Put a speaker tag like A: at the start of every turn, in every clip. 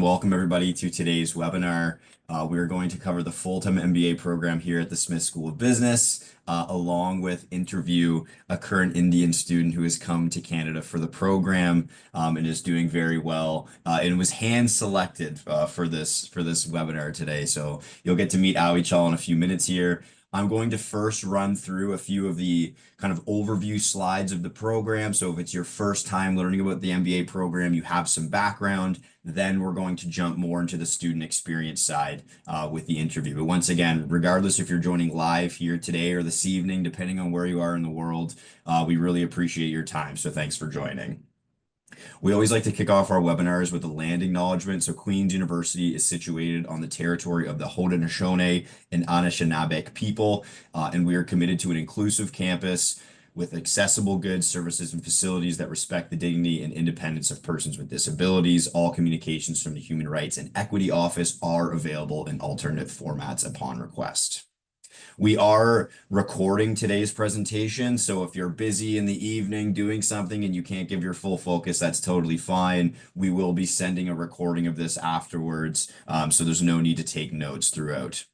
A: and welcome everybody to today's webinar. We are going to cover the full-time MBA program here at the Smith School of Business, along with interview a current Indian student who has come to Canada for the program and is doing very well and was hand-selected for this webinar today. So you'll get to meet Awichal in a few minutes here. I'm going to first run through a few of the kind of overview slides of the program. So if it's your first time learning about the MBA program, you have some background, then we're going to jump more into the student experience side with the interview. But once again, regardless if you're joining live here today or this evening, depending on where you are in the world, we really appreciate your time. So thanks for joining. We always like to kick off our webinars with a land acknowledgement. So Queen's University is situated on the territory of the Haudenosaunee and Anishinaabe people, and we are committed to an inclusive campus with accessible goods, services, and facilities that respect the dignity and independence of persons with disabilities. All communications from the Human Rights and Equity Office are available in alternate formats upon request. We are recording today's presentation, so if you're busy in the evening doing something and you can't give your full focus, that's totally fine. We will be sending a recording of this afterwards, so there's no need to take notes throughout.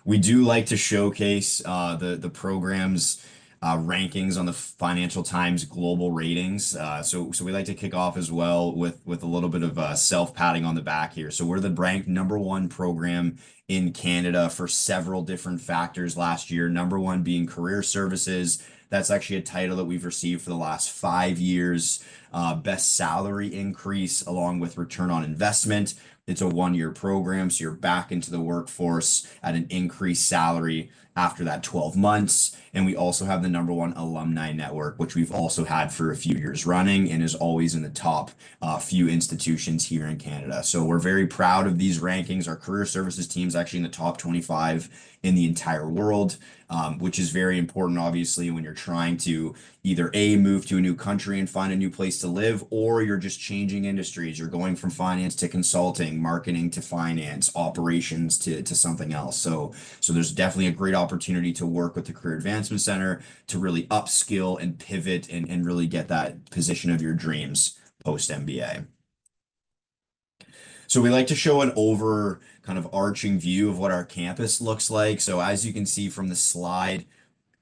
A: We do like to showcase the program's rankings on the Financial Times global ratings. So we like to kick off as well with a little bit of self-patting on the back here. So we're the ranked #1 program in Canada for several different factors last year. #1 being career services. That's actually a title that we've received for the last 5 years. Best salary increase along with return on investment. It's a 1-year program, so you're back into the workforce at an increased salary after that 12 months. And we also have the #1 alumni network, which we've also had for a few years running and is always in the top few institutions here in Canada. So we're very proud of these rankings. Our career services team is actually in the top 25 in the entire world, which is very important, obviously, when you're trying to either A, move to a new country and find a new place to live, or you're just changing industries. You're going from finance to consulting, marketing to finance, operations to something else. So there's definitely a great opportunity to work with the Career Advancement Center to really upskill and pivot and really get that position of your dreams post MBA. So we like to show an kind of arching view of what our campus looks like. So as you can see from the slide,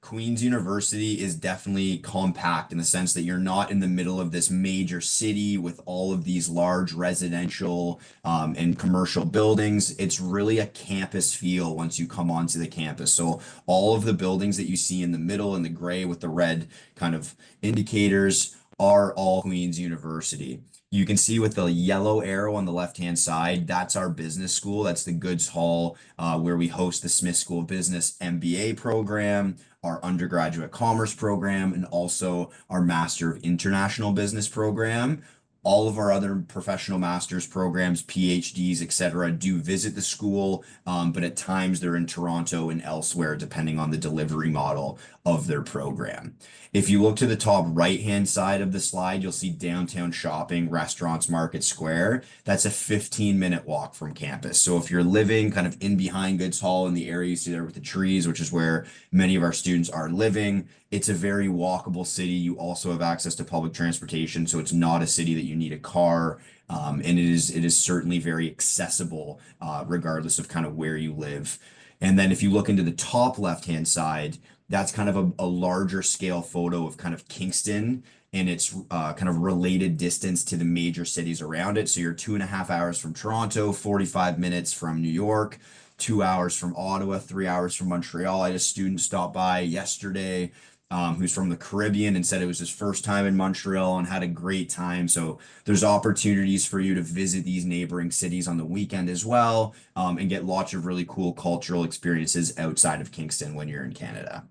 A: Queen's University is definitely compact in the sense that you're not in the middle of this major city with all of these large residential and commercial buildings. It's really a campus feel once you come onto the campus. So all of the buildings that you see in the middle in the gray with the red kind of indicators are all Queen's University. You can see with the yellow arrow on the left-hand side, that's our business school. That's the Goods Hall, where we host the Smith School of Business MBA program, our undergraduate commerce program, and also our Master of International Business program. All of our other professional master's programs, PhDs, etc., do visit the school, but at times they're in Toronto and elsewhere, depending on the delivery model of their program. If you look to the top right-hand side of the slide, you'll see downtown shopping, restaurants, Market Square. That's a 15-minute walk from campus. So if you're living kind of in behind Goods Hall in the area you see there with the trees, which is where many of our students are living, it's a very walkable city. You also have access to public transportation, so it's not a city that you need a car. And it is certainly very accessible, regardless of kind of where you live. And then if you look into the top left-hand side, that's kind of a larger scale photo of kind of Kingston and its kind of related distance to the major cities around it. So you're 2.5 hours from Toronto, 45 minutes from New York, 2 hours from Ottawa, 3 hours from Montreal. I had a student stop by yesterday who's from the Caribbean and said it was his first time in Montreal and had a great time. So there's opportunities for you to visit these neighboring cities on the weekend as well, and get lots of really cool cultural experiences outside of Kingston when you're in Canada.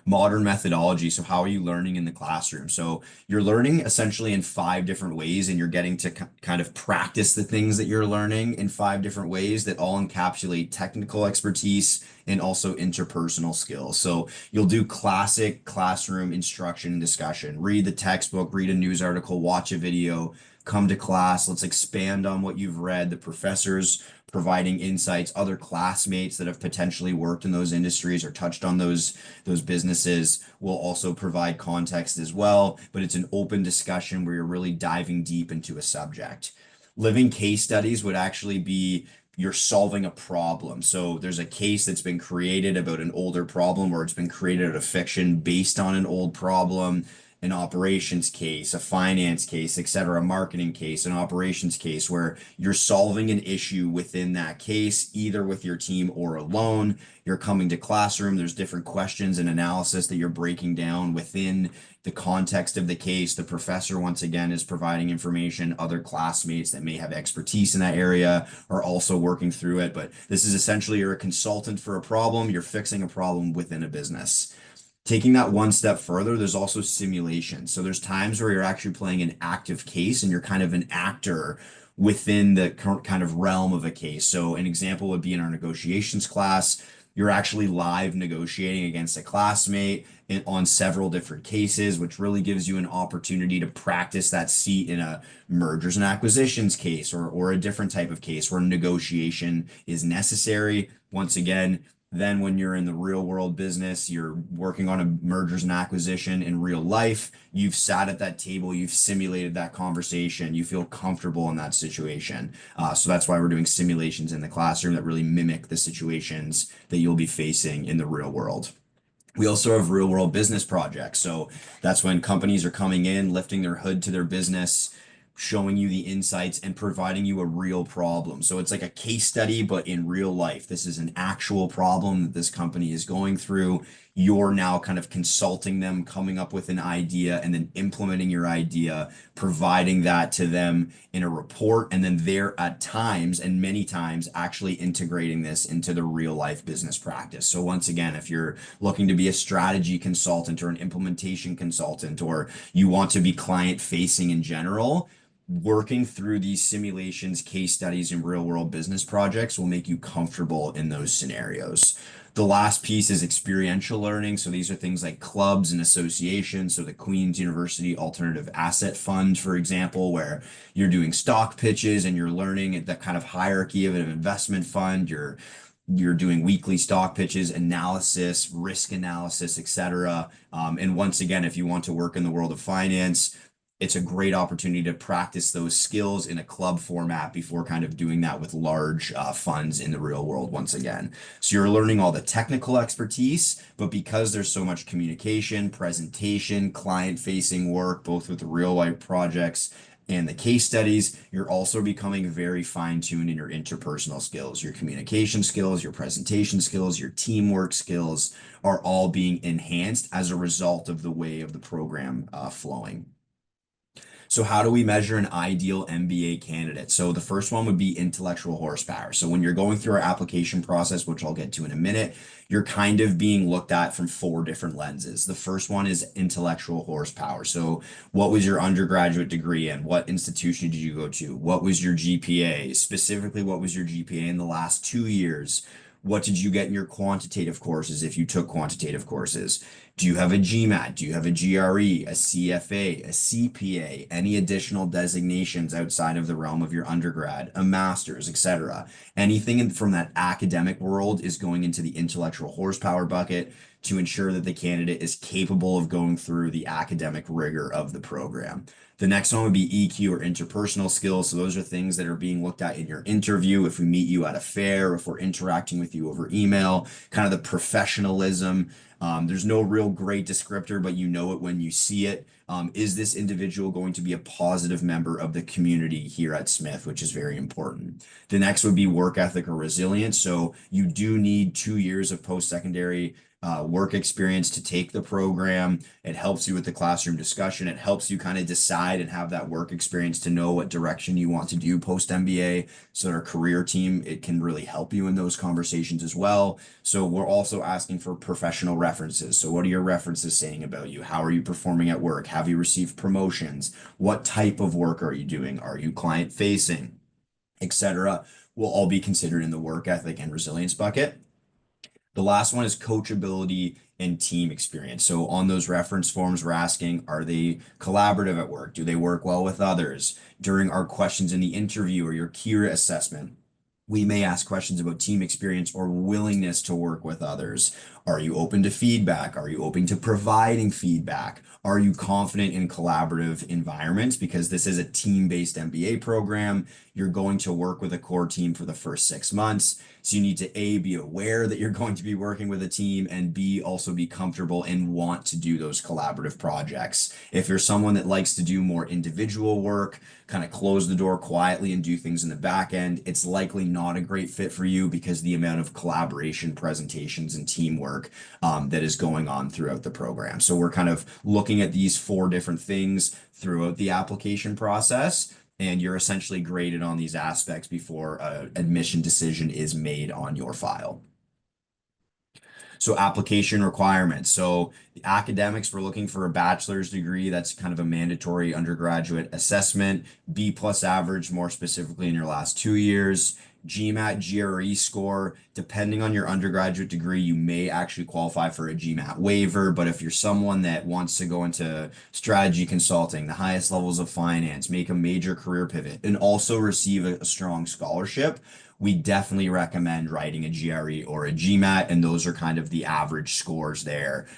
A: Modern methodology. So how are you learning in the classroom? So you're learning essentially in 5 different ways, and you're getting to kind of practice the things that you're learning in 5 different ways that all encapsulate technical expertise and also interpersonal skills. So you'll do classic classroom instruction and discussion, read the textbook, read a news article, watch a video, come to class. Let's expand on what you've read. The professors providing insights, other classmates that have potentially worked in those industries or touched on those businesses will also provide context as well. But it's an open discussion where you're really diving deep into a subject. Living case studies would actually be you're solving a problem. So there's a case that's been created about an older problem, or it's been created out of fiction based on an old problem, an operations case, a finance case, etc., a marketing case, an operations case, where you're solving an issue within that case, either with your team or alone. You're coming to classroom, there's different questions and analysis that you're breaking down within the context of the case. The professor, once again, is providing information. Other classmates that may have expertise in that area are also working through it. But this is essentially you're a consultant for a problem, you're fixing a problem within a business. Taking that one step further, there's also simulation. So there's times where you're actually playing an active case and you're kind of an actor within the current kind of realm of a case. So an example would be in our negotiations class. You're actually live negotiating against a classmate on several different cases, which really gives you an opportunity to practice that seat in a mergers and acquisitions case, or a different type of case where negotiation is necessary. Once again, then when you're in the real world business, you're working on a mergers and acquisition in real life, you've sat at that table, you've simulated that conversation, you feel comfortable in that situation. So that's why we're doing simulations in the classroom that really mimic the situations that you'll be facing in the real world. We also have real world business projects. So that's when companies are coming in, lifting their hood to their business, showing you the insights and providing you a real problem. So it's like a case study, but in real life. This is an actual problem that this company is going through. You're now kind of consulting them, coming up with an idea, and then implementing your idea, providing that to them in a report, and then they're at times and many times actually integrating this into the real life business practice. So once again, if you're looking to be a strategy consultant or an implementation consultant, or you want to be client facing in general, working through these simulations, case studies, and real world business projects will make you comfortable in those scenarios. The last piece is experiential learning. So these are things like clubs and associations. So the Queen's University Alternative Asset Fund, for example, where you're doing stock pitches and you're learning that kind of hierarchy of an investment fund. You're doing weekly stock pitches, analysis, risk analysis, etc. And once again, if you want to work in the world of finance, it's a great opportunity to practice those skills in a club format before kind of doing that with large funds in the real world once again. So you're learning all the technical expertise, but because there's so much communication, presentation, client-facing work, both with the real life projects and the case studies, you're also becoming very fine-tuned in your interpersonal skills. Your communication skills, your presentation skills, your teamwork skills are all being enhanced as a result of the way of the program flowing. So how do we measure an ideal MBA candidate? So the first one would be intellectual horsepower. So when you're going through our application process, which I'll get to in a minute, you're kind of being looked at from four different lenses. The first one is intellectual horsepower. So what was your undergraduate degree in? What institution did you go to? What was your GPA? Specifically, what was your GPA in the last 2 years? What did you get in your quantitative courses if you took quantitative courses? Do you have a GMAT? Do you have a GRE, a CFA, a CPA, any additional designations outside of the realm of your undergrad, a master's, etc.? Anything from that academic world is going into the intellectual horsepower bucket to ensure that the candidate is capable of going through the academic rigor of the program. The next one would be EQ, or interpersonal skills. So those are things that are being looked at in your interview. If we meet you at a fair, if we're interacting with you over email, kind of the professionalism. There's no real great descriptor, but you know it when you see it. Is this individual going to be a positive member of the community here at Smith, which is very important. The next would be work ethic or resilience. So you do need 2 years of post-secondary work experience to take the program. It helps you with the classroom discussion. It helps you kind of decide and have that work experience to know what direction you want to do post MBA. So our career team, it can really help you in those conversations as well. So we're also asking for professional references. So what are your references saying about you? How are you performing at work? Have you received promotions? What type of work are you doing? Are you client facing, etc.? Will all be considered in the work ethic and resilience bucket. The last one is coachability and team experience. So on those reference forms, we're asking, are they collaborative at work? Do they work well with others? During our questions in the interview or your Kira assessment, We may ask questions about team experience or willingness to work with others. Are you open to feedback? Are you open to providing feedback? Are you confident in collaborative environments? Because this is a team-based MBA program. You're going to work with a core team for the first 6 months. So you need to A, be aware that you're going to be working with a team, and B, also be comfortable and want to do those collaborative projects. If you're someone that likes to do more individual work, kind of close the door quietly and do things in the back end, it's likely not a great fit for you because the amount of collaboration, presentations, and teamwork that is going on throughout the program. So we're kind of looking at these four different things throughout the application process, and you're essentially graded on these aspects before an admission decision is made on your file. So application requirements. So the academics, we're looking for a bachelor's degree. That's kind of a mandatory undergraduate assessment. B plus average, more specifically in your last 2 years. GMAT, GRE score. Depending on your undergraduate degree, you may actually qualify for a GMAT waiver. But if you're someone that wants to go into strategy consulting, the highest levels of finance, make a major career pivot, and also receive a strong scholarship, we definitely recommend writing a GRE or a GMAT, and those are kind of the average scores there.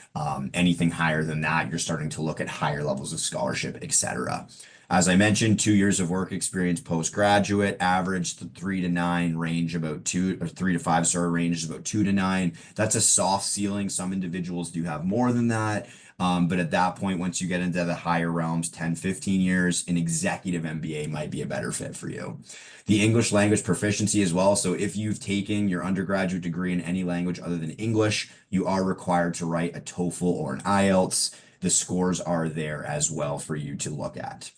A: Anything higher than that, you're starting to look at higher levels of scholarship, etc. As I mentioned, 2 years of work experience postgraduate, average 3 to 9, range about 2 or 3 to 5 star range is about 2 to 9. That's a soft ceiling. Some individuals do have more than that. But at that point, once you get into the higher realms, 10, 15 years, an executive MBA might be a better fit for you. The English language proficiency as well. So if you've taken your undergraduate degree in any language other than English, you are required to write a TOEFL or an IELTS. The scores are there as well for you to look at.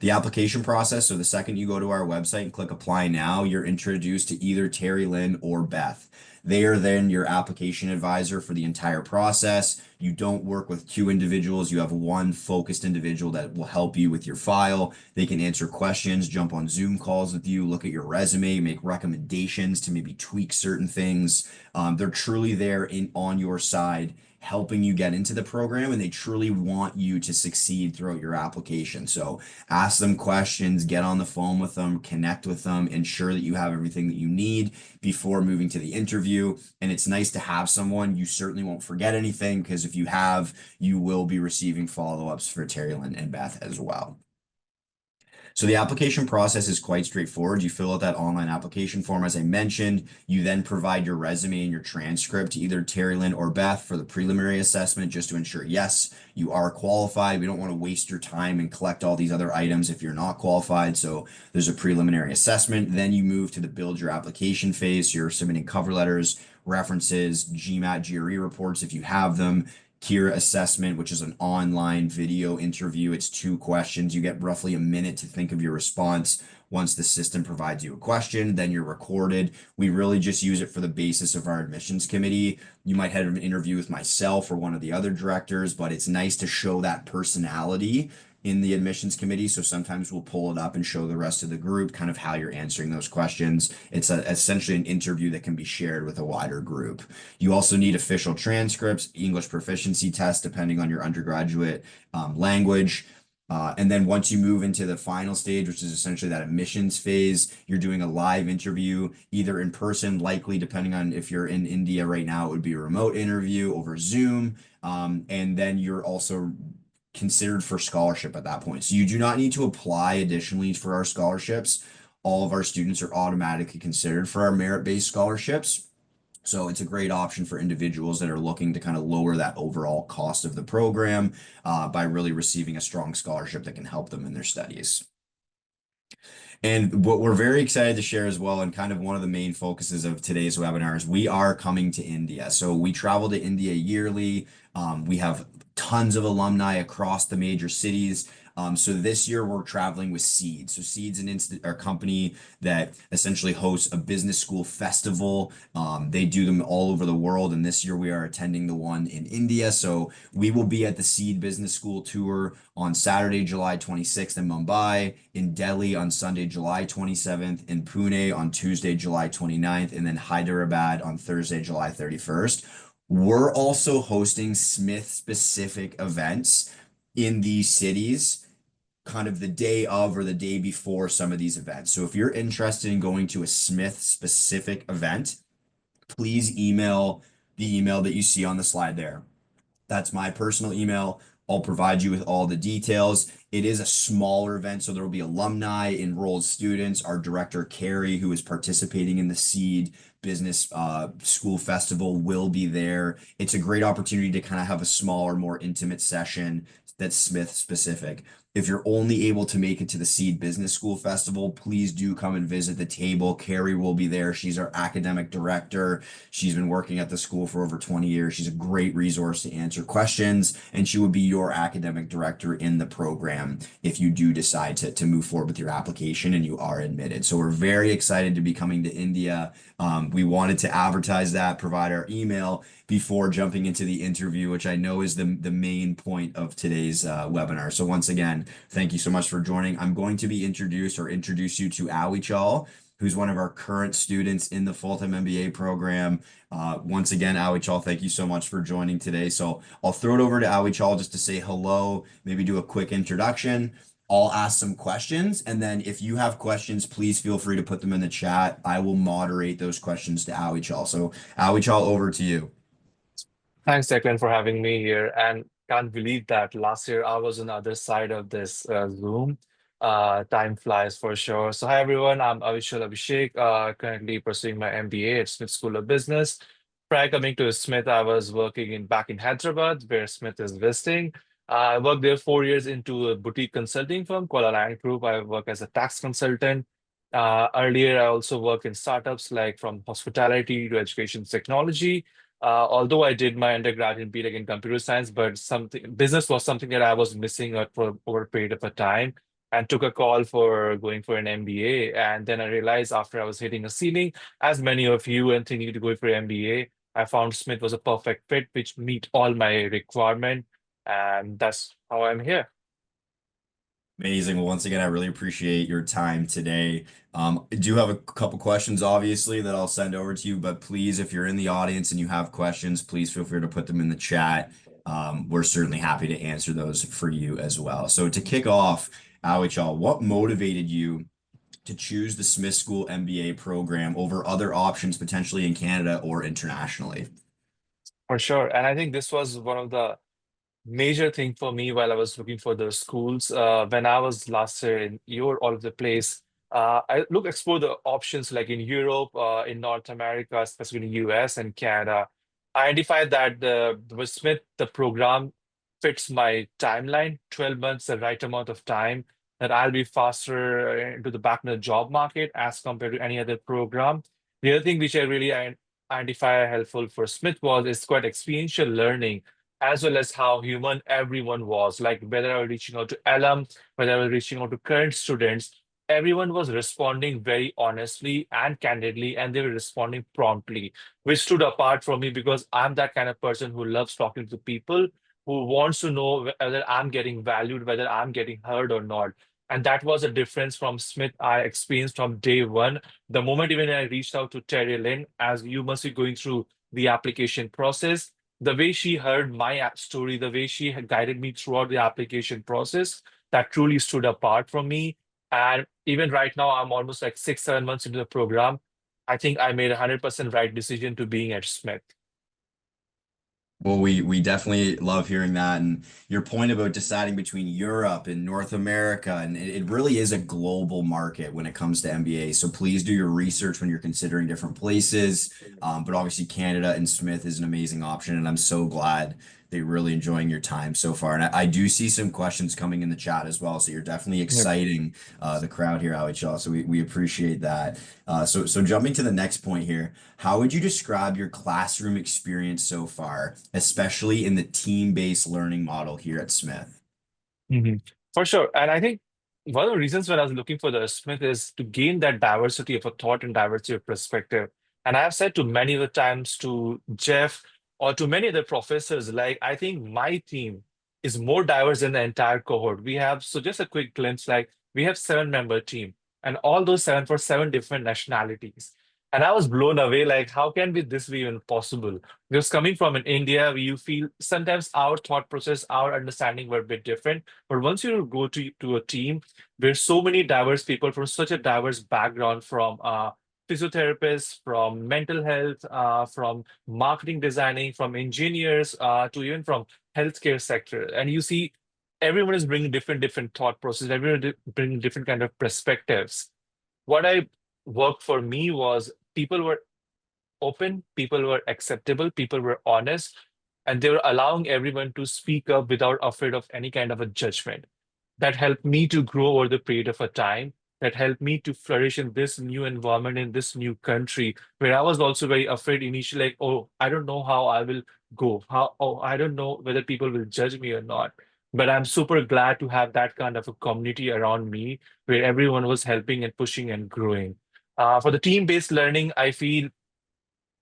A: The application process. So the second you go to our website and click apply now, you're introduced to either Terry Lynn or Beth. They are then your application advisor for the entire process. You don't work with two individuals. You have one focused individual that will help you with your file. They can answer questions, jump on Zoom calls with you, look at your resume, make recommendations to maybe tweak certain things. They're truly there on your side, helping you get into the program, and they truly want you to succeed throughout your application. So ask them questions, get on the phone with them, connect with them, ensure that you have everything that you need before moving to the interview. And it's nice to have someone. You certainly won't forget anything, because if you have, you will be receiving follow-ups for Terry Lynn and Beth as well. So the application process is quite straightforward. You fill out that online application form, as I mentioned. You then provide your resume and your transcript to either Terry Lynn or Beth for the preliminary assessment, just to ensure, yes, you are qualified. We don't want to waste your time and collect all these other items if you're not qualified. So there's a preliminary assessment. Then you move to the build your application phase. You're submitting cover letters, references, GMAT, GRE reports if you have them. Kira assessment, which is an online video interview. It's 2 questions. You get roughly a minute to think of your response. Once the system provides you a question, then you're recorded. We really just use it for the basis of our admissions committee. You might have an interview with myself or one of the other directors, but it's nice to show that personality in the admissions committee. So sometimes we'll pull it up and show the rest of the group kind of how you're answering those questions. It's essentially an interview that can be shared with a wider group. You also need official transcripts, English proficiency test, depending on your undergraduate language. And then once you move into the final stage, which is essentially that admissions phase, you're doing a live interview, either in person, likely depending on if you're in India right now, it would be a remote interview over Zoom. And then you're also considered for scholarship at that point. So you do not need to apply additionally for our scholarships. All of our students are automatically considered for our merit-based scholarships. So it's a great option for individuals that are looking to kind of lower that overall cost of the program by really receiving a strong scholarship that can help them in their studies. And what we're very excited to share as well, and kind of one of the main focuses of today's webinar, is we are coming to India. So we travel to India yearly. We have tons of alumni across the major cities. So this year we're traveling with Seed. So Seed's our company that essentially hosts a business school festival. They do them all over the world, and this year we are attending the one in India. So we will be at the Seed Business School tour on Saturday, July 26th in Mumbai, in Delhi on Sunday, July 27th, in Pune on Tuesday, July 29th, and then Hyderabad on Thursday, July 31st. We're also hosting Smith-specific events in these cities kind of the day of or the day before some of these events. So if you're interested in going to a Smith specific event, please email the email that you see on the slide there. That's my personal email. I'll provide you with all the details. It is a smaller event, so there will be alumni, enrolled students. Our director, Carrie, who is participating in the Seed Business School Festival, will be there. It's a great opportunity to kind of have a smaller, more intimate session that's Smith specific. If you're only able to make it to the Seed Business School Festival, please do come and visit the table. Carrie will be there. She's our academic director. She's been working at the school for over 20 years. She's a great resource to answer questions, and she would be your academic director in the program if you do decide to move forward with your application and you are admitted. So we're very excited to be coming to India. We wanted to advertise that, provide our email before jumping into the interview, which I know is the main point of today's webinar. So once again, thank you so much for joining. I'm going to be introduce you to Awichal, who's one of our current students in the full-time MBA program. Once again, Awichal, thank you so much for joining today. So I'll throw it over to Awichal just to say hello, maybe do a quick introduction. I'll ask some questions, and then if you have questions, please feel free to put them in the chat. I will moderate those questions to Awichal. So Awichal, over to you.
B: Thanks, Declan, for having me here. And can't believe that last year I was on the other side of this Zoom. Time flies for sure. So, hi everyone, I'm Avishal Abhishek, currently pursuing my MBA at Smith School of Business. Prior coming to Smith, I was working in back in Hyderabad, where Smith is visiting. I worked there 4 years into a boutique consulting firm called Alliant Group. I work as a tax consultant. Earlier, I also worked in startups like from hospitality to education technology. Although I did my undergrad in BTech in computer science, but something business was something that I was missing out for over a period of a time, and took a call for going for an MBA. And then I realized after I was hitting a ceiling, as many of you, and thinking to go for an MBA, I found Smith was a perfect fit, which meet all my requirement, and that's how I'm here.
A: Amazing. Well, once again, I really appreciate your time today. I do have a couple questions, obviously, that I'll send over to you, but please, if you're in the audience and you have questions, please feel free to put them in the chat. We're certainly happy to answer those for you as well. So to kick off, Awichal, what motivated you to choose the Smith School MBA program over other options potentially in Canada or internationally?
B: For sure. And I think this was one of the major thing for me while I was looking for the schools. When I was last year in your all of the place, explore the options like in Europe, in North America, especially in US and Canada. I identified that with Smith, the program fits my timeline, 12 months, the right amount of time that I'll be faster into the back in the job market as compared to any other program. The other thing which I really identify helpful for Smith was it's quite experiential learning as well as how human everyone was. Like whether I was reaching out to alum, whether I was reaching out to current students, everyone was responding very honestly and candidly, and they were responding promptly, which stood apart from me because I'm that kind of person who loves talking to people, who wants to know whether I'm getting valued, whether I'm getting heard or not. And that was a difference from Smith I experienced from day one. The moment even I reached out to Terry Lynn, as you must be going through the application process, the way she heard my story, the way she had guided me throughout the application process, that truly stood apart from me. And even right now, I'm almost like 6, 7 months into the program. I think I made 100% right decision to being at Smith.
A: Well, we definitely love hearing that, and your point about deciding between Europe and North America, and it really is a global market when it comes to MBA. So please do your research when you're considering different places. But obviously, Canada and Smith is an amazing option, and I'm so glad that you're really enjoying your time so far. And I do see some questions coming in the chat as well, so you're definitely
B: Yep.
A: exciting the crowd here, Shaw. So we appreciate that. So jumping to the next point here. How would you describe your classroom experience so far, especially in the team-based learning model here at Smith?
B: Mhm. For sure. And I think one of the reasons when I was looking for the Smith is to gain that diversity of a thought and diversity of perspective. And I've said to many of the times to Jeff or to many other professors, like, I think my team is more diverse than the entire cohort. We have, so just a quick glimpse, like we have 7 member team and all those seven for 7 different nationalities. And I was blown away, like, how can this be even possible? Because coming from in India, where you feel sometimes our thought process, our understanding were a bit different. But once you go to a team where so many diverse people from such a diverse background, from physiotherapists, from mental health, from marketing designing, from engineers, to even from healthcare sector, and you see everyone is bringing different thought process, everyone bringing different kind of perspectives. What I worked for me was people were open, people were acceptable, people were honest, and they were allowing everyone to speak up without afraid of any kind of a judgment. That helped me to grow over the period of a time. That helped me to flourish in this new environment, in this new country, where I was also very afraid initially, like, oh, I don't know how I will go. Oh, I don't know whether people will judge me or not. But I'm super glad to have that kind of a community around me where everyone was helping and pushing and growing. For the team-based learning, I feel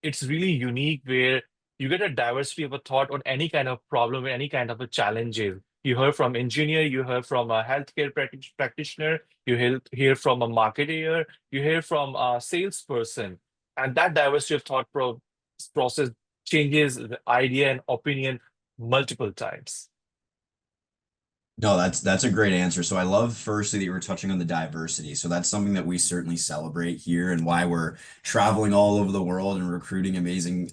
B: it's really unique where you get a diversity of a thought on any kind of problem, any kind of a challenges. You hear from engineer, you hear from a healthcare practitioner, hear from a marketer, you hear from a salesperson, and that diversity of process changes the idea and opinion multiple times.
A: No, that's a great answer. So I love firstly that you were touching on the diversity. So that's something that we certainly celebrate here and why we're traveling all over the world and recruiting amazing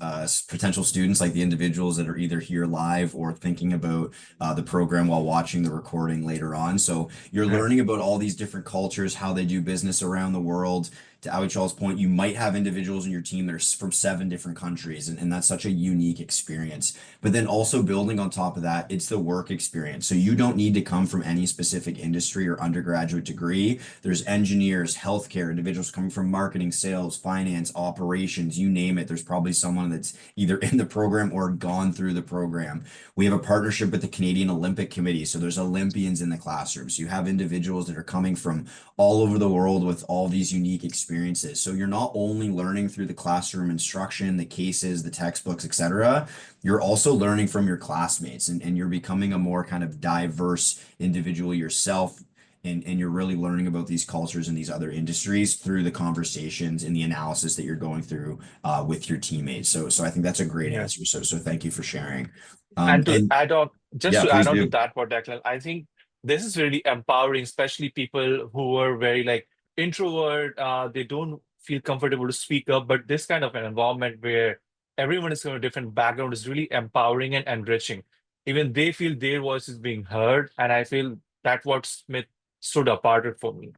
A: potential students like the individuals that are either here live or thinking about the program while watching the recording later on. So you're
B: Right.
A: learning about all these different cultures, how they do business around the world. To Awichal's point, you might have individuals in your team that are from 7 different countries, and that's such a unique experience. But then also building on top of that, it's the work experience. So you don't need to come from any specific industry or undergraduate degree. There's engineers, healthcare, individuals coming from marketing, sales, finance, operations, you name it. There's probably someone that's either in the program or gone through the program. We have a partnership with the Canadian Olympic Committee. So there's Olympians in the classrooms. You have individuals that are coming from all over the world with all these unique experiences. So you're not only learning through the classroom instruction, the cases, the textbooks, etc. You're also learning from your classmates and you're becoming a more kind of diverse individual yourself. And you're really learning about these cultures and these other industries through the conversations and the analysis that you're going through with your teammates. So I think that's a great
B: Yeah.
A: answer. So thank you for sharing.
B: And to
A: And
B: add on, just
A: yeah,
B: to add
A: please
B: on to
A: do.
B: that, what Declan, I think this is really empowering, especially people who are very like introvert. They don't feel comfortable to speak up, but this kind of an environment where everyone is from a different background is really empowering and enriching. Even they feel their voice is being heard, and I feel that what Smith stood apart for me.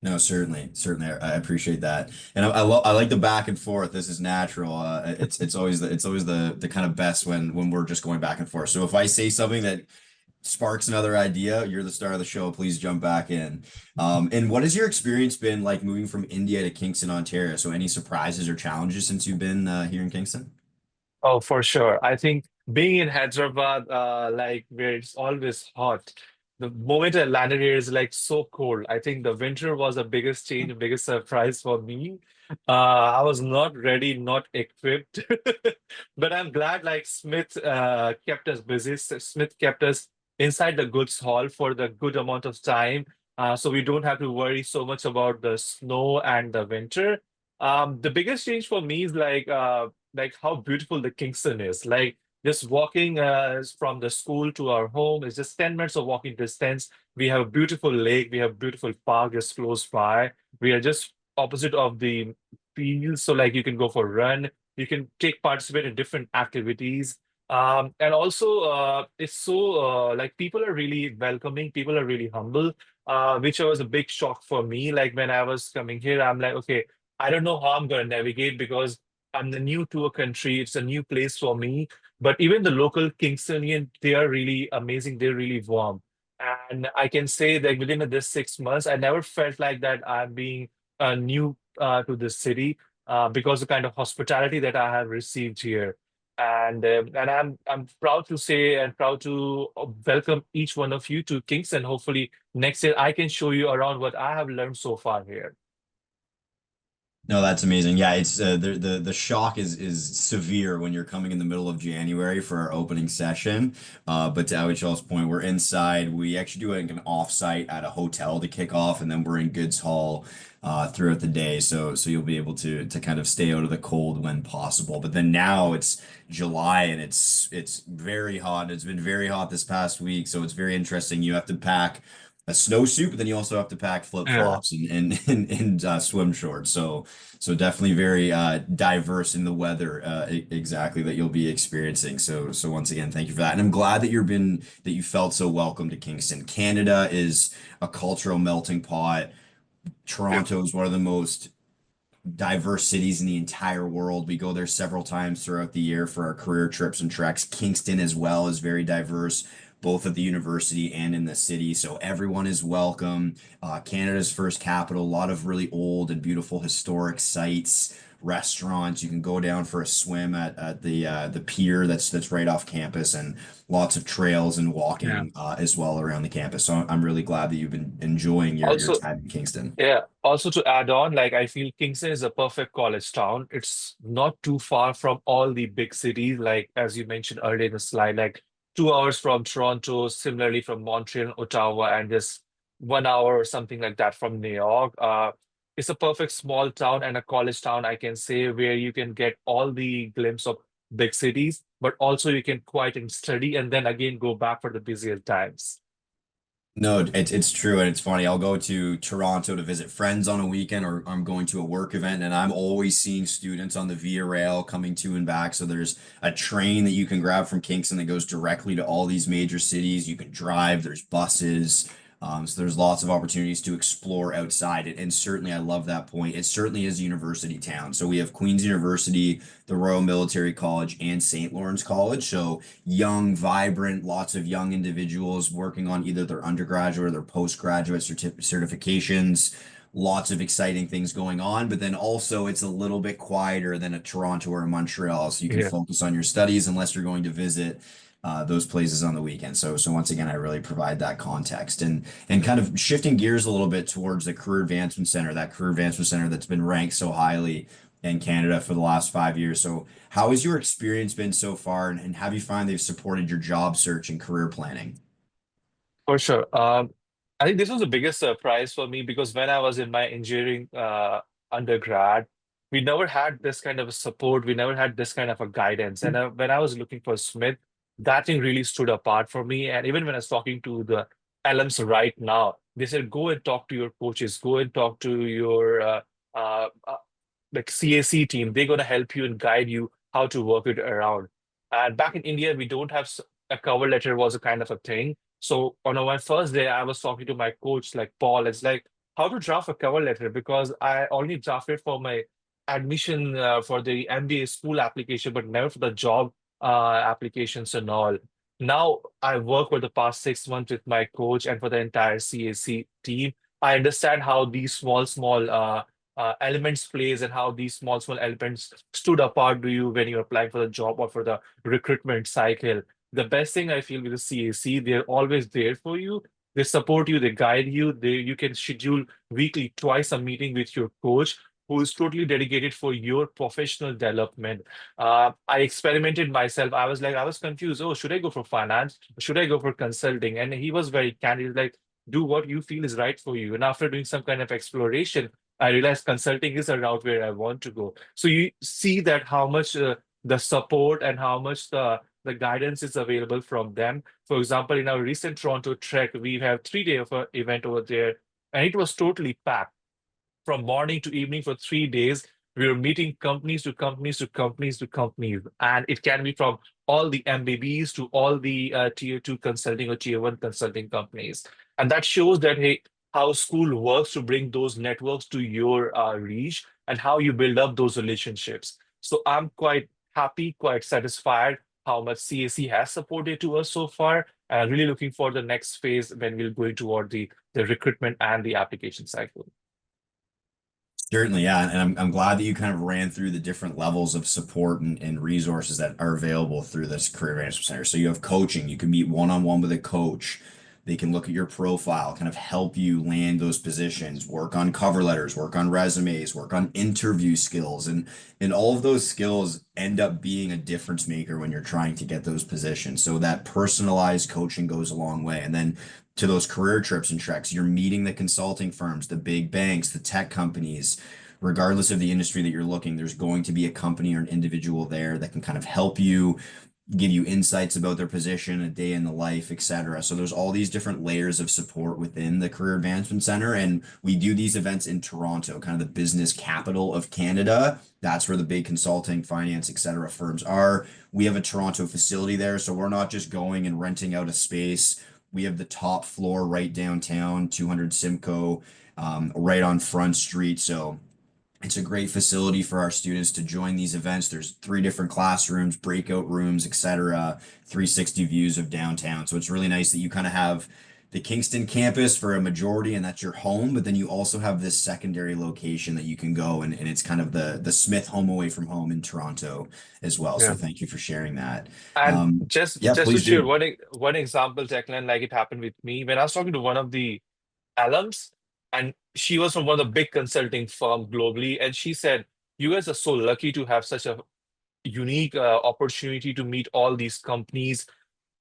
A: No, certainly, I appreciate that, and I like the back and forth. This is natural. It's always the kind of best when we're just going back and forth. So if I say something that sparks another idea, you're the star of the show. Please jump back in. And what has your experience been like moving from India to Kingston, Ontario? So any surprises or challenges since you've been here in Kingston?
B: Oh, for sure. I think being in Hyderabad, like where it's always hot, the moment I landed here is like so cold. I think the winter was the biggest change, the biggest surprise for me. I was not ready, not equipped, but I'm glad like Smith kept us busy. Smith kept us inside the goods hall for the good amount of time, so we don't have to worry so much about the snow and the winter. The biggest change for me is like how beautiful the Kingston is. Like just walking from the school to our home is just 10 minutes of walking distance. We have a beautiful lake, we have beautiful park just close by. We are just opposite of the fields, so like you can go for a run, you can take participate in different activities. And also it's so like people are really welcoming, people are really humble, which was a big shock for me. Like when I was coming here, I'm like, okay, I don't know how I'm going to navigate because I'm new to a country. It's a new place for me. But even the local Kingstonian, they are really amazing. They're really warm. And I can say that within this 6 months, I never felt like that I'm being new to this city because the kind of hospitality that I have received here. And I'm proud to say and proud to welcome each one of you to Kingston. Hopefully next year I can show you around what I have learned so far here.
A: No, that's amazing. Yeah, it's the shock is severe when you're coming in the middle of January for our opening session. But to Awichal's point, we're inside. We actually do like an offsite at a hotel to kick off, and then we're in Goods Hall throughout the day. So you'll be able to kind of stay out of the cold when possible. But then now it's July and it's very hot. It's been very hot this past week, so it's very interesting. You have to pack a snowsuit, but then you also have to pack
B: Yeah.
A: flip-flops and swim shorts. So definitely very diverse in the weather exactly that you'll be experiencing. So once again, thank you for that. And I'm glad that you felt so welcome to Kingston. Canada is a cultural melting pot.
B: Yeah.
A: Toronto is one of the most diverse cities in the entire world. We go there several times throughout the year for our career trips and treks. Kingston as well is very diverse, both at the university and in the city. So everyone is welcome. Canada's first capital, a lot of really old and beautiful historic sites, restaurants. You can go down for a swim at the pier that's right off campus, and lots of trails and
B: Yeah.
A: walking as well around the campus. So I'm really glad that you've been enjoying your
B: Also,
A: time in Kingston.
B: yeah. Also to add on, like I feel Kingston is a perfect college town. It's not too far from all the big cities, like as you mentioned earlier in the slide, like 2 hours from Toronto, similarly from Montreal, Ottawa, and just 1 hour or something like that from New York. It's a perfect small town and a college town, I can say, where you can get all the glimpse of big cities, but also you can quiet and study and then again go back for the busier times.
A: No, it's true, and it's funny. I'll go to Toronto to visit friends on a weekend, or I'm going to a work event, and I'm always seeing students on the Via Rail coming to and back. So there's a train that you can grab from Kingston that goes directly to all these major cities. You can drive. There's buses. So there's lots of opportunities to explore outside it, and certainly I love that point. It certainly is a university town. So we have Queen's University, the Royal Military College, and St. Lawrence College. So young, vibrant, lots of young individuals working on either their undergraduate or their postgraduate certifications. Lots of exciting things going on, but then also it's a little bit quieter than a Toronto or a Montreal, so you can
B: Yeah,
A: focus on your studies unless you're going to visit those places on the weekend. So once again, I really provide that context and kind of shifting gears a little bit towards the Career Advancement Center, that Career Advancement Center that's been ranked so highly in Canada for the last 5 years. So how has your experience been so far, and have you found they've supported your job search and career planning?
B: for sure. I think this was the biggest surprise for me because when I was in my engineering undergrad, we never had this kind of a support. We never had this kind of a guidance. And when I was looking for Smith, that thing really stood apart for me. And even when I was talking to the LMs right now, they said, go and talk to your coaches, go and talk to your uh, uh, like CAC team. They're going to help you and guide you how to work it around. And back in India, we don't have a cover letter was a kind of a thing. So on my first day, I was talking to my coach, like Paul. It's like how to draft a cover letter because I only drafted for my admission for the MBA school application, but never for the job applications and all. Now I work for the past 6 months with my coach and for the entire CAC team. I understand how these small elements plays and how these small elements stood apart to you when you're applying for the job or for the recruitment cycle. The best thing I feel with the CAC, they're always there for you. They support you, they guide you. You can schedule weekly, twice a meeting with your coach who is totally dedicated for your professional development. I experimented myself. I was like, I was confused. Oh, should I go for finance? Should I go for consulting? And he was very candid, like, do what you feel is right for you. And after doing some kind of exploration, I realized consulting is a route where I want to go. So you see that how much the support and how much the guidance is available from them. For example, in our recent Toronto trek, we have 3 day of an event over there, and it was totally packed from morning to evening for 3 days. We were meeting companies to companies to companies to companies, and it can be from all the MBBs to all the tier two consulting or tier one consulting companies. And that shows that hey, how school works to bring those networks to your reach and how you build up those relationships. So I'm quite happy, quite satisfied how much CAC has supported to us so far. And really looking for the next phase when we're going toward the recruitment and the application cycle.
A: Certainly, yeah, and I'm glad that you kind of ran through the different levels of support and resources that are available through this Career Management Center. So you have coaching, you can meet one-on-one with a coach. They can look at your profile, kind of help you land those positions, work on cover letters, work on resumes, work on interview skills. And all of those skills end up being a difference maker when you're trying to get those positions. So that personalized coaching goes a long way. And then to those career trips and treks, you're meeting the consulting firms, the big banks, the tech companies. Regardless of the industry that you're looking, there's going to be a company or an individual there that can kind of help you, give you insights about their position, a day in the life, etc. So there's all these different layers of support within the Career Advancement Center. And we do these events in Toronto, kind of the business capital of Canada. That's where the big consulting, finance, etc. firms are. We have a Toronto facility there. So we're not just going and renting out a space. We have the top floor right downtown, 200 Simcoe, right on Front Street. So it's a great facility for our students to join these events. There's three different classrooms, breakout rooms, etc., 360 views of downtown. So it's really nice that you kind of have the Kingston campus for a majority, and that's your home, but then you also have this secondary location that you can go and it's kind of the Smith home away from home in Toronto as well. So
B: Yeah.
A: thank you for sharing that.
B: And
A: Um,
B: just
A: yeah,
B: just to
A: please
B: share
A: do.
B: one example, Declan, like it happened with me when I was talking to one of the alums, and she was from one of the big consulting firms globally, and she said, "You guys are so lucky to have such a unique opportunity to meet all these companies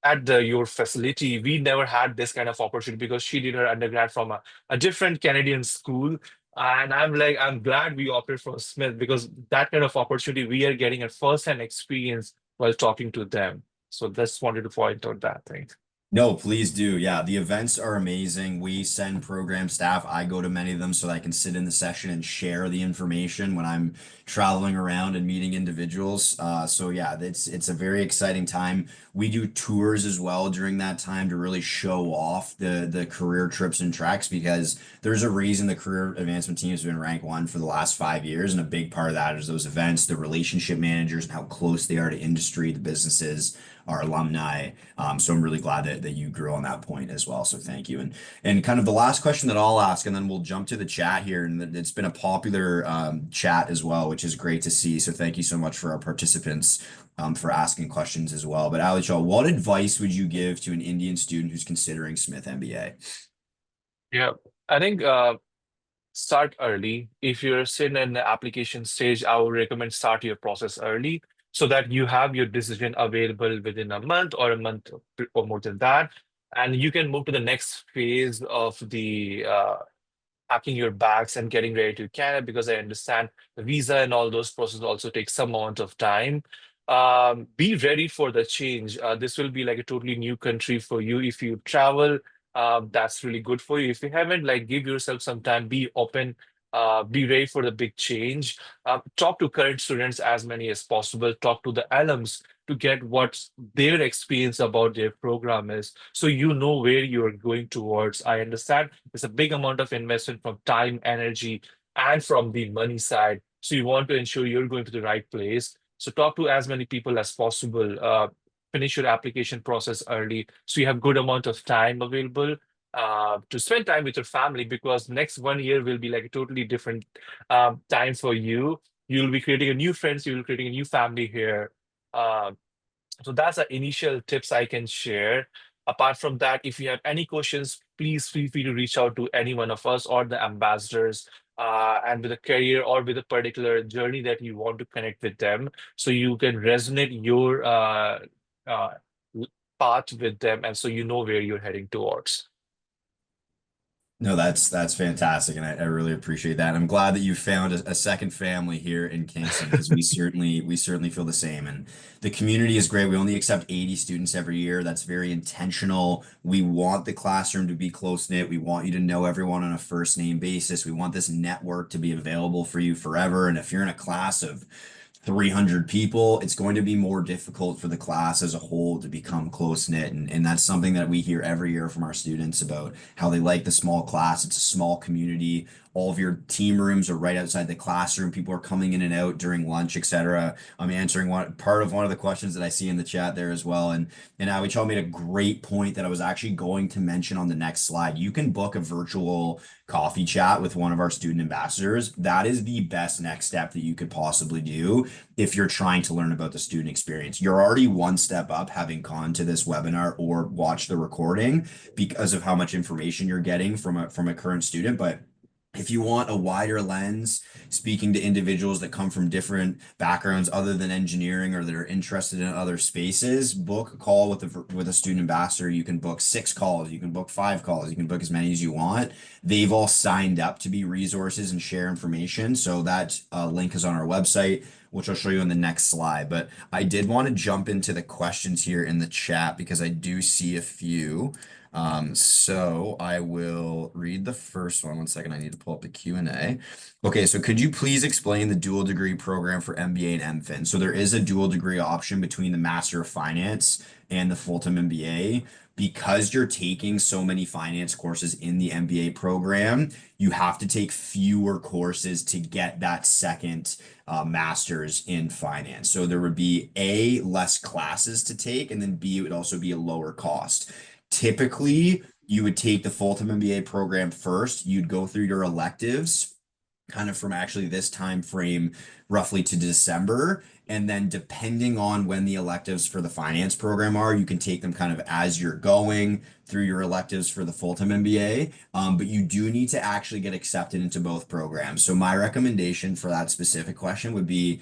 B: at your facility. We never had this kind of opportunity because she did her undergrad from a different Canadian school." And I'm like, I'm glad we opted for Smith because that kind of opportunity we are getting a first-hand experience while talking to them. So just wanted to point out that thing.
A: No, please do. Yeah, the events are amazing. We send program staff. I go to many of them so that I can sit in the session and share the information when I'm traveling around and meeting individuals. So yeah, it's a very exciting time. We do tours as well during that time to really show off the career trips and tracks because there's a reason the career advancement team has been ranked one for the last 5 years, and a big part of that is those events, the relationship managers, and how close they are to industry, the businesses, our alumni. So I'm really glad that you grew on that point as well. So thank you. And kind of the last question that I'll ask, and then we'll jump to the chat here. And it's been a popular chat as well, which is great to see. So thank you so much for our participants for asking questions as well. But Ali Shaw, what advice would you give to an Indian student who's considering Smith MBA?
B: Yeah, I think start early. If you're still in the application stage, I would recommend start your process early so that you have your decision available within a month or a month or more than that. And you can move to the next phase of the packing your bags and getting ready to Canada because I understand the visa and all those processes also take some amount of time. Be ready for the change. This will be like a totally new country for you. If you travel, that's really good for you. If you haven't, like, give yourself some time, be open, be ready for the big change. Talk to current students as many as possible. Talk to the alums to get what their experience about their program is, so you know where you're going towards. I understand it's a big amount of investment from time, energy, and from the money side. So you want to ensure you're going to the right place. So talk to as many people as possible. Finish your application process early so you have good amount of time available to spend time with your family because next 1 year will be like a totally different time for you. You'll be creating a new friends, you'll be creating a new family here. Um, so that's the initial tips I can share. Apart from that, if you have any questions, please feel free to reach out to any one of us or the ambassadors, and with a career or with a particular journey that you want to connect with them, so you can resonate your uh, path with them, and so you know where you're heading towards.
A: No, that's fantastic, and I really appreciate that. I'm glad that you found a second family here in Kingston because we certainly feel the same. And the community is great. We only accept 80 students every year. That's very intentional. We want the classroom to be close knit. We want you to know everyone on a first name basis. We want this network to be available for you forever. And if you're in a class of 300 people, it's going to be more difficult for the class as a whole to become close knit. And that's something that we hear every year from our students about how they like the small class. It's a small community. All of your team rooms are right outside the classroom. People are coming in and out during lunch, etc. I'm answering one of the questions that I see in the chat there as well. And Avichal made a great point that I was actually going to mention on the next slide. You can book a virtual coffee chat with one of our student ambassadors. That is the best next step that you could possibly do if you're trying to learn about the student experience. You're already one step up having gone to this webinar or watched the recording because of how much information you're getting from a current student. But if you want a wider lens, speaking to individuals that come from different backgrounds other than engineering or that are interested in other spaces, book a call with a student ambassador. You can book 6 calls, you can book 5 calls, you can book as many as you want. They've all signed up to be resources and share information. So that link is on our website, which I'll show you on the next slide. But I did want to jump into the questions here in the chat because I do see a few. So I will read the first one. One second, I need to pull up the Q&A. Okay, so could you please explain the dual degree program for MBA and MFin? So there is a dual degree option between the Master of Finance and the full-time MBA. Because you're taking so many finance courses in the MBA program, you have to take fewer courses to get that second master's in finance. So there would be A, less classes to take, and then B, it would also be a lower cost. Typically, you would take the full-time MBA program first. You'd go through your electives kind of from actually this time frame roughly to December. And then depending on when the electives for the finance program are, you can take them kind of as you're going through your electives for the full-time MBA. But you do need to actually get accepted into both programs. So my recommendation for that specific question would be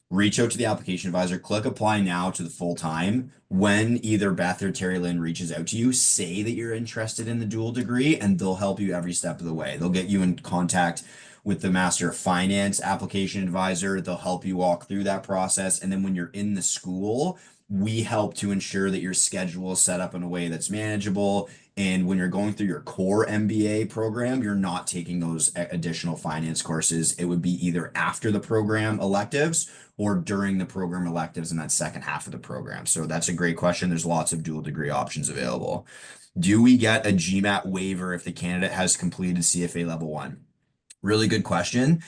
A: reach out to the application advisor, click apply now to the full time. When either Beth or Terry Lynn reaches out to you, say that you're interested in the dual degree and they'll help you every step of the way. They'll get you in contact with the Master of Finance application advisor. They'll help you walk through that process. And then when you're in the school, we help to ensure that your schedule is set up in a way that's manageable. And when you're going through your core MBA program, you're not taking those additional finance courses. It would be either after the program electives or during the program electives in that second half of the program. So that's a great question. There's lots of dual degree options available. Do we get a GMAT waiver if the candidate has completed CFA level 1? Really good question.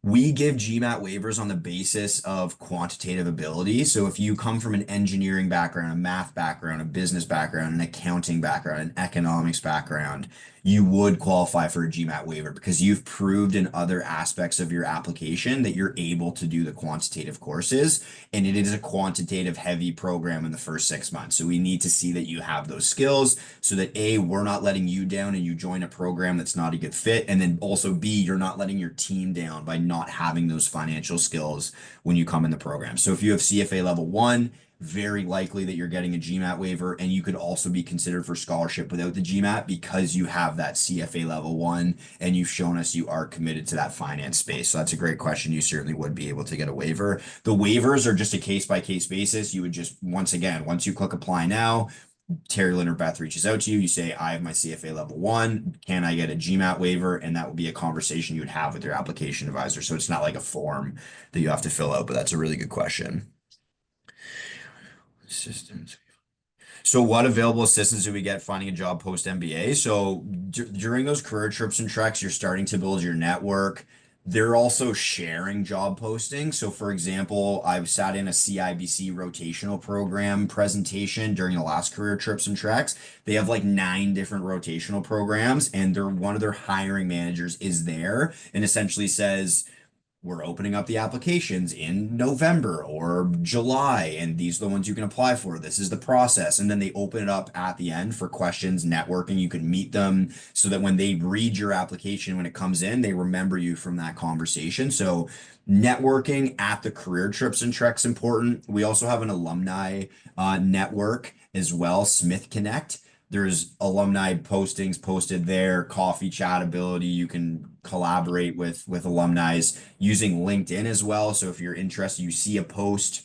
A: We give GMAT waivers on the basis of quantitative ability. So if you come from an engineering background, a math background, a business background, an accounting background, an economics background, you would qualify for a GMAT waiver because you've proved in other aspects of your application that you're able to do the quantitative courses. And it is a quantitative heavy program in the first 6 months. So we need to see that you have those skills so that A, we're not letting you down and you join a program that's not a good fit. And then also B, you're not letting your team down by not having those financial skills when you come in the program. So if you have CFA level 1, very likely that you're getting a GMAT waiver, and you could also be considered for scholarship without the GMAT because you have that CFA level 1 and you've shown us you are committed to that finance space. So that's a great question. You certainly would be able to get a waiver. The waivers are just a case by case basis. You would just, once again, once you click apply now, Terry Lynn or Beth reaches out to you. You say, I have my CFA level 1. Can I get a GMAT waiver? And that will be a conversation you would have with your application advisor. So it's not like a form that you have to fill out, but that's a really good question. Systems. So what available assistance do we get finding a job post MBA? So during those career trips and treks, you're starting to build your network. They're also sharing job postings. So for example, I've sat in a CIBC rotational program presentation during the last career trips and treks. They have like 9 different rotational programs, and one of their hiring managers is there and essentially says, we're opening up the applications in November or July, and these are the ones you can apply for. This is the process. And then they open it up at the end for questions, networking. You can meet them so that when they read your application, when it comes in, they remember you from that conversation. So networking at the career trips and treks important. We also have an alumni network as well, Smith Connect. There's alumni postings posted there, coffee chat ability. You can collaborate with alumni using LinkedIn as well. So if you're interested, you see a post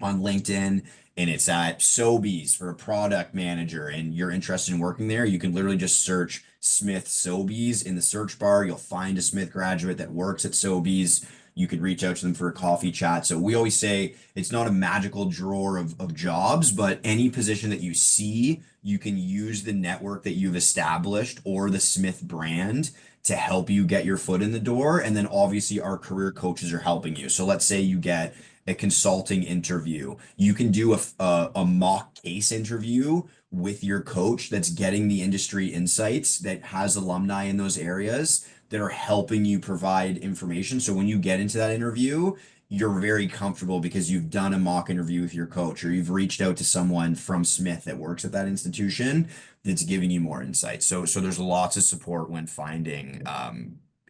A: on LinkedIn and it's at Sobeys for a product manager and you're interested in working there, you can literally just search Smith Sobeys in the search bar. You'll find a Smith graduate that works at Sobeys. You could reach out to them for a coffee chat. So we always say it's not a magical drawer of jobs, but any position that you see, you can use the network that you've established or the Smith brand to help you get your foot in the door. And then obviously our career coaches are helping you. So let's say you get a consulting interview. You can do a mock case interview with your coach that's getting the industry insights, that has alumni in those areas that are helping you provide information. So when you get into that interview, you're very comfortable because you've done a mock interview with your coach, or you've reached out to someone from Smith that works at that institution that's giving you more insight. So there's lots of support when finding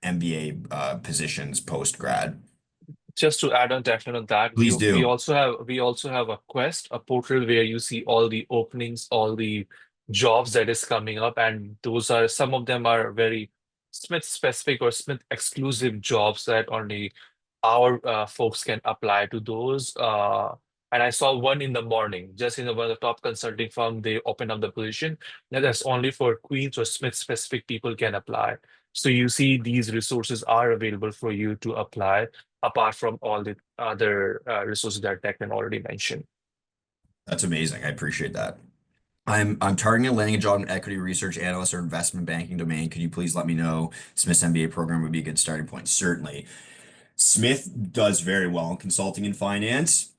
A: MBA positions post grad.
B: Just to add on, Declan, on that,
A: Please do.
B: we also have a Quest, a portal where you see all the openings, all the jobs that is coming up, and those are some of them are very Smith specific or Smith exclusive jobs that only our folks can apply to those. And I saw one in the morning, just in one of the top consulting firm, they opened up the position. Now that's only for Queens or Smith specific people can apply. So you see these resources are available for you to apply apart from all the other resources that Declan already mentioned.
A: That's amazing. I appreciate that. I'm targeting a landing a job in equity research analyst or investment banking domain. Could you please let me know? Smith's MBA program would be a good starting point. Certainly. Smith does very well in consulting and finance.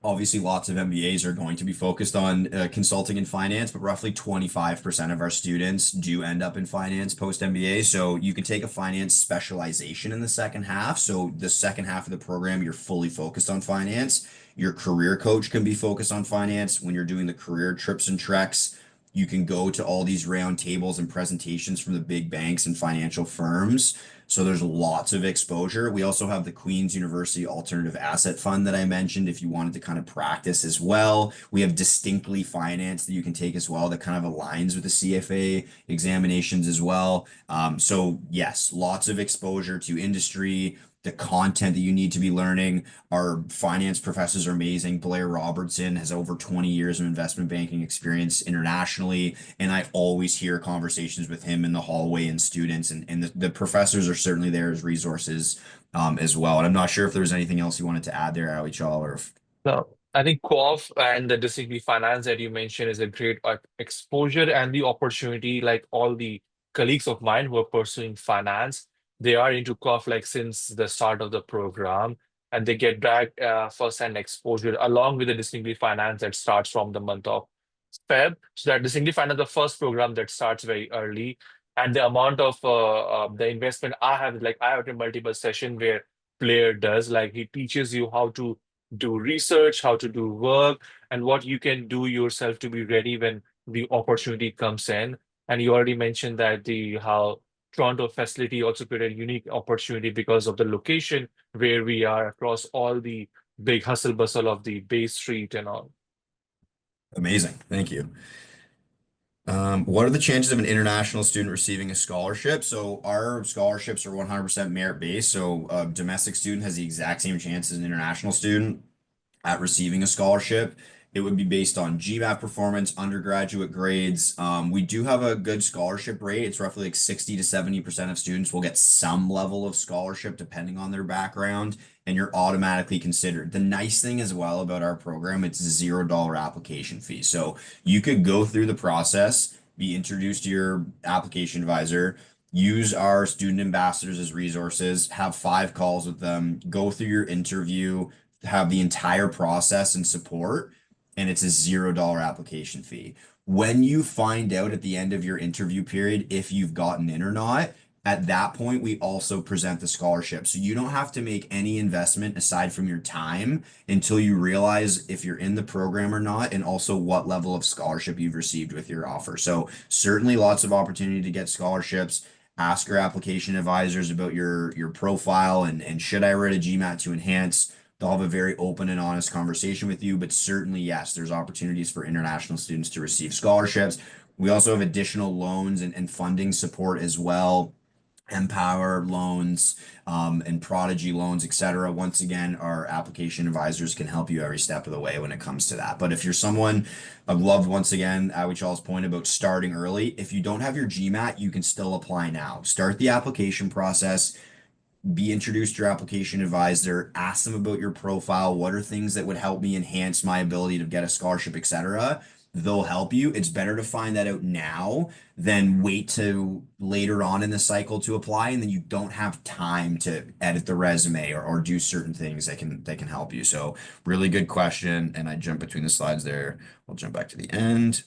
A: Obviously, lots of MBAs are going to be focused on consulting and finance, but roughly 25% of our students do end up in finance post MBA. So you can take a finance specialization in the second half. So the second half of the program, you're fully focused on finance. Your career coach can be focused on finance. When you're doing the career trips and treks, you can go to all these round tables and presentations from the big banks and financial firms. So there's lots of exposure. We also have the Queen's University Alternative Asset Fund that I mentioned if you wanted to kind of practice as well. We have Distinctly Finance that you can take as well that kind of aligns with the CFA examinations as well. So yes, lots of exposure to industry, the content that you need to be learning. Our finance professors are amazing. Blair Robertson has over 20 years of investment banking experience internationally, and I always hear conversations with him in the hallway and students, and the professors are certainly there as resources as well. And I'm not sure if there was anything else you wanted to add there, Ali Chal, or if
B: No, I think co-op and the distinctly finance that you mentioned is a great exposure and the opportunity. Like all the colleagues of mine who are pursuing finance, they are into co-op like since the start of the program, and they get direct first-hand exposure along with the distinctly finance that starts from the month of Feb. So that distinctly finance the first program that starts very early, and the amount of the investment I have, like I have a multiple session where Blair does, like he teaches you how to do research, how to do work, and what you can do yourself to be ready when the opportunity comes in. And you already mentioned that the how Toronto facility also created a unique opportunity because of the location where we are across all the big hustle bustle of the Bay Street and all.
A: amazing. Thank you. What are the chances of an international student receiving a scholarship? So our scholarships are 100% merit based. So a domestic student has the exact same chance as an international student at receiving a scholarship. It would be based on GMAT performance, undergraduate grades. We do have a good scholarship rate. It's roughly like 60 to 70% of students will get some level of scholarship depending on their background, and you're automatically considered. The nice thing as well about our program, it's $0 application fee. So you could go through the process, be introduced to your application advisor, use our student ambassadors as resources, have 5 calls with them, go through your interview, have the entire process and support, and it's a $0 application fee. When you find out at the end of your interview period if you've gotten in or not, at that point, we also present the scholarship. So you don't have to make any investment aside from your time until you realize if you're in the program or not, and also what level of scholarship you've received with your offer. So certainly lots of opportunity to get scholarships. Ask your application advisors about your profile and should I write a GMAT to enhance? They'll have a very open and honest conversation with you, but certainly, yes, there's opportunities for international students to receive scholarships. We also have additional loans and funding support as well. Empower loans, and Prodigy loans, etc. Once again, our application advisors can help you every step of the way when it comes to that. But if you're someone, I've loved once again, Awichal's point about starting early. If you don't have your GMAT, you can still apply now. Start the application process, be introduced to your application advisor, ask them about your profile. What are things that would help me enhance my ability to get a scholarship, etc. they'll help you. It's better to find that out now than wait to later on in the cycle to apply, and then you don't have time to edit the resume or do certain things that can help you. So really good question. And I jump between the slides there. We'll jump back to the end.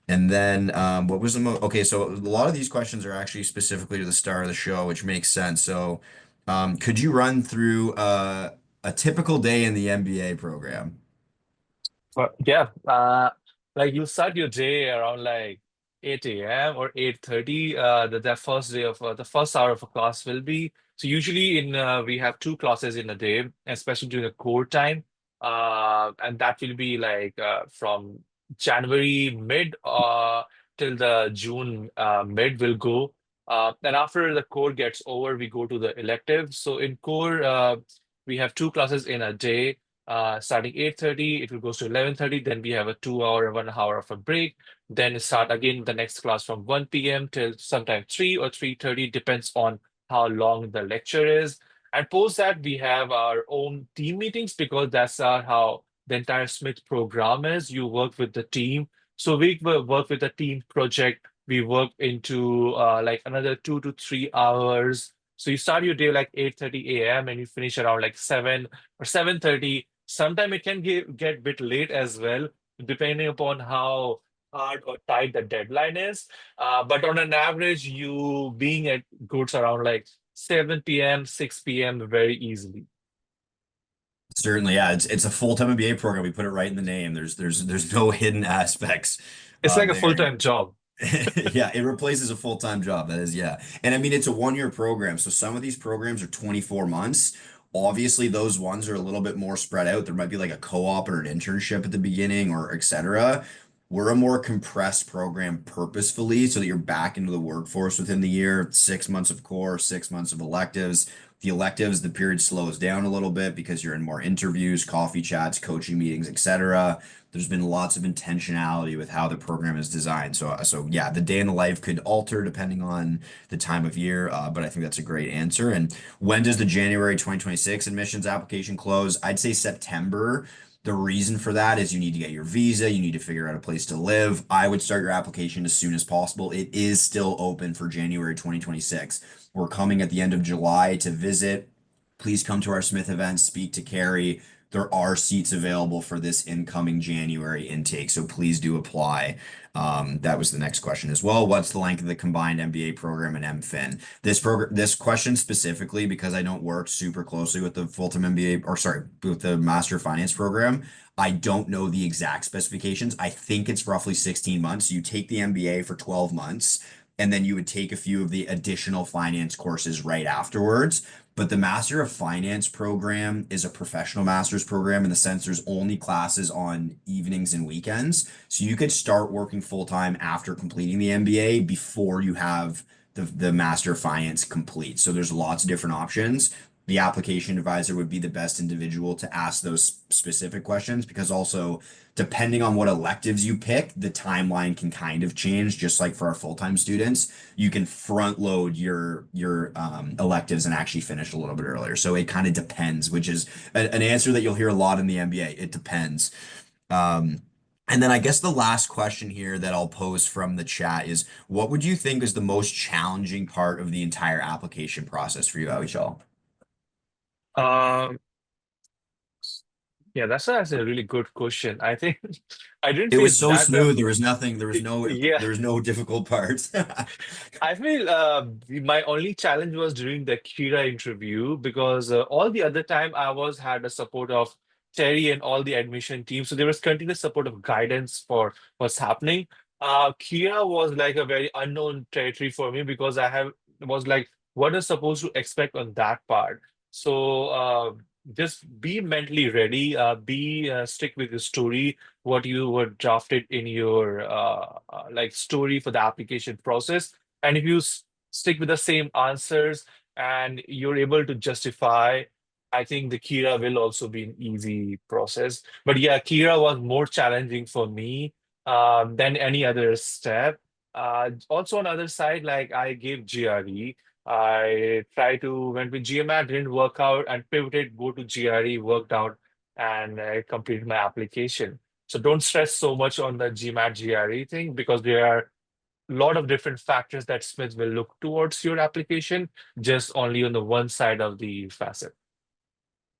A: And then what was the okay, so a lot of these questions are actually specifically to the start of the show, which makes sense. So could you run through a typical day in the MBA program?
B: But yeah, like you start your day around like 8 a.m. or 8:30. That first day of the first hour of a class will be. So usually in we have two classes in a day, especially during the core time. And that will be like from January mid till the June mid will go. And after the core gets over, we go to the elective. So in core, we have two classes in a day starting 8:30, it will go to 11:30. Then we have a 2 hour, 1 hour of a break. Then start again the next class from 1 p.m. till sometime 3 or 3:30, depends on how long the lecture is. And post that, we have our own team meetings because that's how the entire Smith program is. You work with the team. So we will work with a team project. We work into like another 2 to 3 hours. So you start your day like 8:30 a.m. and you finish around like 7 or 7:30. Sometimes it can get a bit late as well, depending upon how hard or tight the deadline is. But on an average, you being at goods around like 7 p.m., 6 p.m. very easily.
A: Certainly, yeah. It's a full-time MBA program. We put it right in the name. There's no hidden aspects
B: It's like a
A: there.
B: full-time job.
A: Yeah, it replaces a full-time job. That is, yeah. And I mean, it's a one-year program. So some of these programs are 24 months. Obviously, those ones are a little bit more spread out. There might be like a co-op or an internship at the beginning or et cetera. We're a more compressed program purposefully so that you're back into the workforce within the year. 6 months of core, 6 months of electives. The electives, the period slows down a little bit because you're in more interviews, coffee chats, coaching meetings, et cetera. There's been lots of intentionality with how the program is designed. So yeah, the day in the life could alter depending on the time of year, but I think that's a great answer. And when does the January 2026 admissions application close? I'd say September. The reason for that is you need to get your visa, you need to figure out a place to live. I would start your application as soon as possible. It is still open for January 2026. We're coming at the end of July to visit. Please come to our Smith event, speak to Carrie. There are seats available for this incoming January intake, so please do apply. That was the next question as well. What's the length of the combined MBA program and MFin? This question specifically, because I don't work super closely with the full-time MBA, or sorry, with the Master of Finance program, I don't know the exact specifications. I think it's roughly 16 months. You take the MBA for 12 months, and then you would take a few of the additional finance courses right afterwards. But the Master of Finance program is a professional master's program in the sense there's only classes on evenings and weekends. So you could start working full time after completing the MBA before you have the Master of Finance complete. So there's lots of different options. The application advisor would be the best individual to ask those specific questions because also depending on what electives you pick, the timeline can kind of change, just like for our full-time students you can front load your electives and actually finish a little bit earlier. So it kind of depends, which is an answer that you'll hear a lot in the MBA. It depends. Um, and then I guess the last question here that I'll pose from the chat is, what would you think is the most challenging part of the entire application process for you, Avichal?
B: Um, yeah, that's a really good question. I think I didn't
A: It was
B: face
A: so
B: that.
A: smooth.
B: Yeah,
A: there was no difficult parts.
B: I feel my only challenge was during the Kira interview because all the other time I was had a support of Terry and all the admission team, so there was continuous support of guidance for what's happening. Kira was like a very unknown territory for me because I have was like what is supposed to expect on that part. So just be mentally ready, be stick with the story what you were drafted in your like story for the application process. And if you stick with the same answers and you're able to justify, I think the Kira will also be an easy process. But yeah, Kira was more challenging for me than any other step. Also on other side, like I gave GRE. I tried to went with GMAT, didn't work out, and pivoted, go to GRE, worked out, and completed my application. So don't stress so much on the GMAT GRE thing because there are a lot of different factors that Smith will look towards your application, just only on the one side of the facet.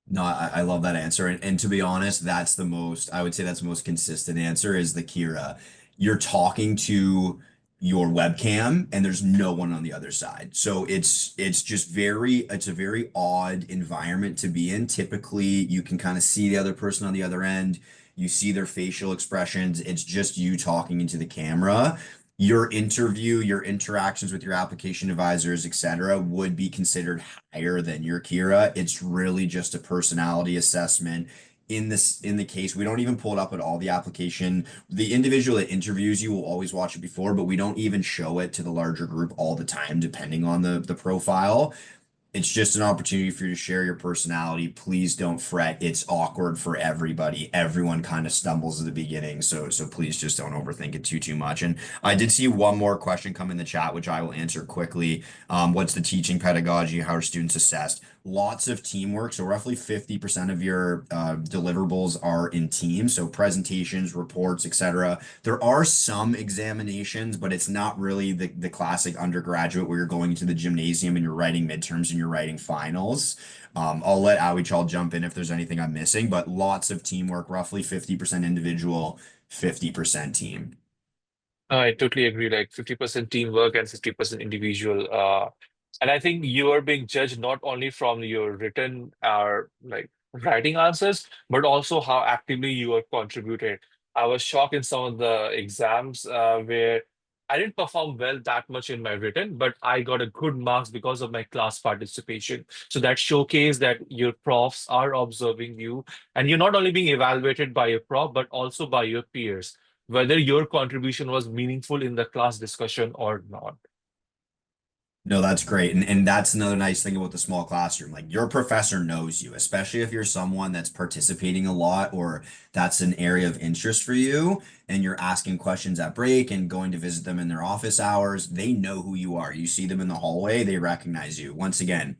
A: No, I love that answer. And to be honest, that's the most, I would say that's the most consistent answer is the Kira. You're talking to your webcam and there's no one on the other side. So it's just it's a very odd environment to be in. Typically, you can kind of see the other person on the other end. You see their facial expressions. It's just you talking into the camera. Your interview, your interactions with your application advisors, etc., would be considered higher than your Kira. It's really just a personality assessment. In the case, we don't even pull it up at all. The application, the individual that interviews you will always watch it before, but we don't even show it to the larger group all the time, depending on the profile. It's just an opportunity for you to share your personality. Please don't fret. It's awkward for everybody. Everyone kind of stumbles at the beginning. So please just don't overthink it too much. And I did see one more question come in the chat, which I will answer quickly. What's the teaching pedagogy? How are students assessed? Lots of teamwork. So roughly 50% of your deliverables are in teams. So presentations, reports, etc. There are some examinations, but it's not really the classic undergraduate where you're going to the gymnasium and you're writing midterms and you're writing finals. I'll let Awichal jump in if there's anything I'm missing, but lots of teamwork, roughly 50% individual, 50% team.
B: I totally agree. Like 50% teamwork and 50% individual. And I think you are being judged not only from your written or like writing answers, but also how actively you are contributed. I was shocked in some of the exams where I didn't perform well that much in my written, but I got a good marks because of my class participation. So that showcased that your profs are observing you, and you're not only being evaluated by your prof, but also by your peers whether your contribution was meaningful in the class discussion or not.
A: No, that's great. And that's another nice thing about the small classroom. Like your professor knows you, especially if you're someone that's participating a lot or that's an area of interest for you and you're asking questions at break and going to visit them in their office hours. They know who you are. You see them in the hallway, they recognize you. Once again,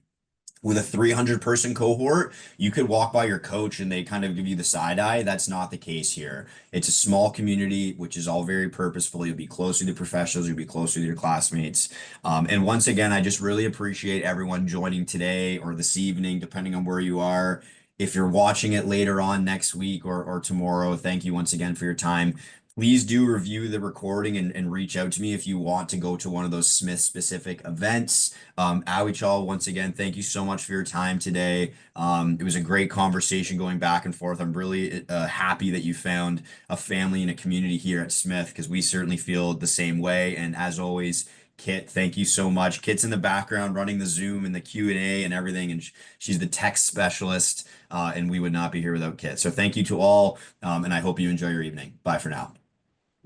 A: with a 300 person cohort, you could walk by your coach and they kind of give you the side eye. That's not the case here. It's a small community, which is all very purposeful. You'll be closer to professionals, you'll be closer to your classmates. And once again, I just really appreciate everyone joining today or this evening, depending on where you are. If you're watching it later on next week or tomorrow, thank you once again for your time. Please do review the recording and reach out to me if you want to go to one of those Smith specific events. Awichal, once again, thank you so much for your time today. It was a great conversation going back and forth. I'm really happy that you found a family and a community here at Smith because we certainly feel the same way. And as always, Kit, thank you so much. Kit's in the background running the Zoom and the Q&A and everything, and she's the tech specialist, and we would not be here without Kit. So thank you to all, and I hope you enjoy your evening. Bye for now.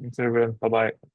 B: Thanks, everyone. Bye bye.